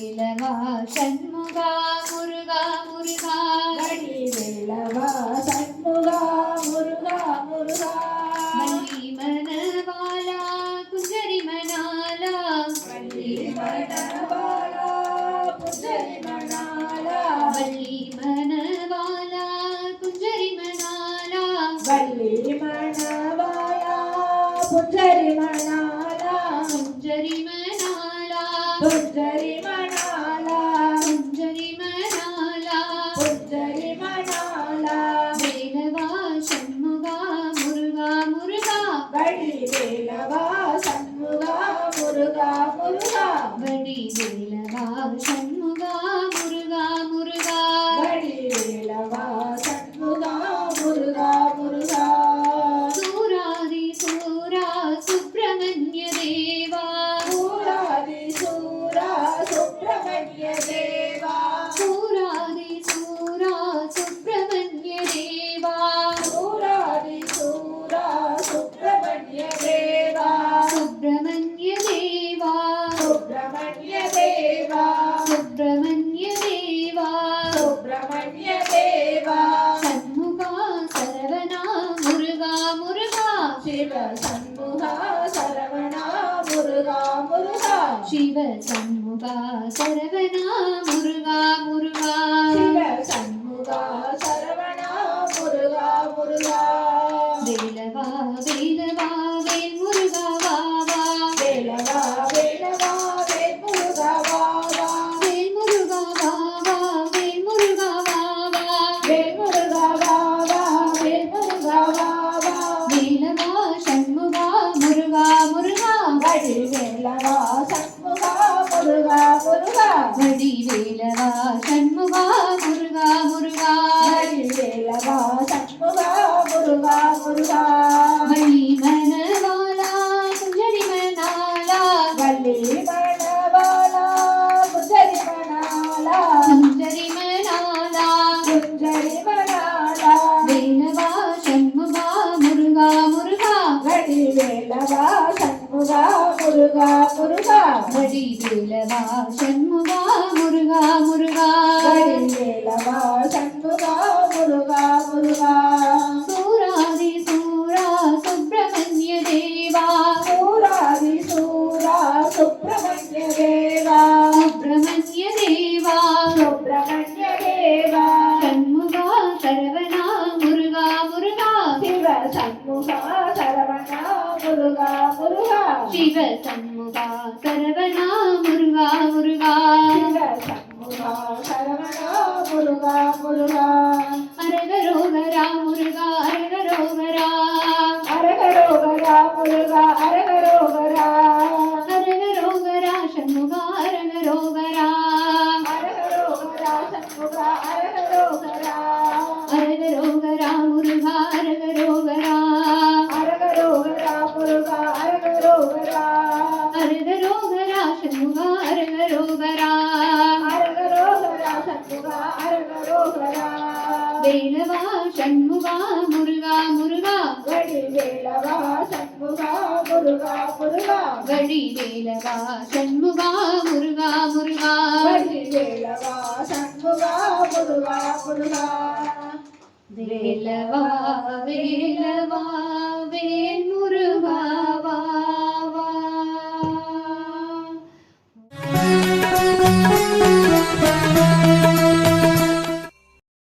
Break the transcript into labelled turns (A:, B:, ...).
A: வேலவா சண்முகா முருகா முருகா
B: வடிவேலவா சண்முகா முருகா முருகா
A: வள்ளி மணவாளா குஞ்சரி மணாலா
B: வள்ளி மணவாளா குஞ்சரி மணாலா
A: வள்ளி மணவாளா குஞ்சரி மணாலா
B: வள்ளி மணவாளா குஞ்சரி மணாலா
A: குஞ்சரி மணாலா
B: குஞ்சரி மணாலா
A: குஞ்சரி மணாலா
B: குஞ்சரி மணாலா
A: வேலவா சண்முகா முருகா முருகா
B: வடிவேலவா சண்முகா முருகா முருகா
A: வடிவேலவா சண்முகா முருகா முருகா
B: வடிவேலவா சண்முகா முருகா முருகா
A: சூராதி சூரா சுப்பிரமணிய தேவா
B: சூராதி சூரா சுப்பிரமணிய தேவா
A: சூராதி சூரா சுப்பிரமணிய தேவா
B: சூராதி சூரா சுப்பிரமணிய தேவா
A: சுப்பிரமணிய தேவா
B: சுப்பிரமணிய தேவா
A: சுப்பிரமணிய தேவா
B: சுப்பிரமணிய தேவா
A: சண்முகா சரவணா முருகா முருகா
B: சிவ சண்முகா சரவணா முருகா முருகா
A: சிவ சண்முகா சரவணா முருகா முருகா
B: சிவ சண்முகா சரவணா முருகா முருகா
A: வேலவா வேலவா வேல் முருகா வா வா
B: வேலவா வேலவா வேல் முருகா வா வா
A: வேல் முருகா வா வா வேல் முருகா வா வா
B: வேல் முருகா வா வா வேல் முருகா வா வா
A: வேலவா சண்முகா முருகா முருகா
B: வடிவேலவா சண்முகா முருகா முருகா
A: வடிவேலவா சண்முகா முருகா முருகா
B: வடிவேலவா சண்முகா முருகா முருகா
A: வள்ளி மணவாளா குஞ்சரி மணாலா
B: வள்ளி மணவாளா குஞ்சரி மணாலா
A: குஞ்சரி மணாலா
B: குஞ்சரி மணாலா
A: வேலவா சண்முகா முருகா முருகா
B: வடிவேலவா சண்முகா முருகா முருகா
A: வடிவேலவா சண்முகா முருகா முருகா
B: வடிவேலவா சண்முகா முருகா முருகா
A: சூராதி சூரா சுப்பிரமணிய தேவா
B: சூராதி சூரா சுப்பிரமணிய தேவா
A: சுப்பிரமணிய தேவா
B: சுப்பிரமணிய தேவா
A: சண்முகா சரவணா முருகா முருகா
B: சிவ சண்முகா சரவணா முருகா முருகா
A: சிவ சண்முகா சரவணா முருகா முருகா
B: சிவ சண்முகா சரவணா முருகா முருகா
A: அரகரோகரா முருகா அரகரோகரா
B: அரகரோகரா முருகா அரகரோகரா
A: அரகரோகரா சண்முகா அரகரோகரா
B: அரகரோகரா சண்முகா அரகரோகரா
A: அரகரோகரா முருகா அரகரோகரா
B: அரகரோகரா முருகா அரகரோகரா
A: அரகரோகரா சண்முகா அரகரோகரா
B: அரகரோகரா சண்முகா அரகரோகரா
A: வேலவா சண்முகா முருகா முருகா
B: வடிவேலவா சண்முகா முருகா முருகா
A: வடிவேலவா சண்முகா முருகா முருகா
B: வடிவேலவா சண்முகா முருகா முருகா
A: வேலவா வேலவா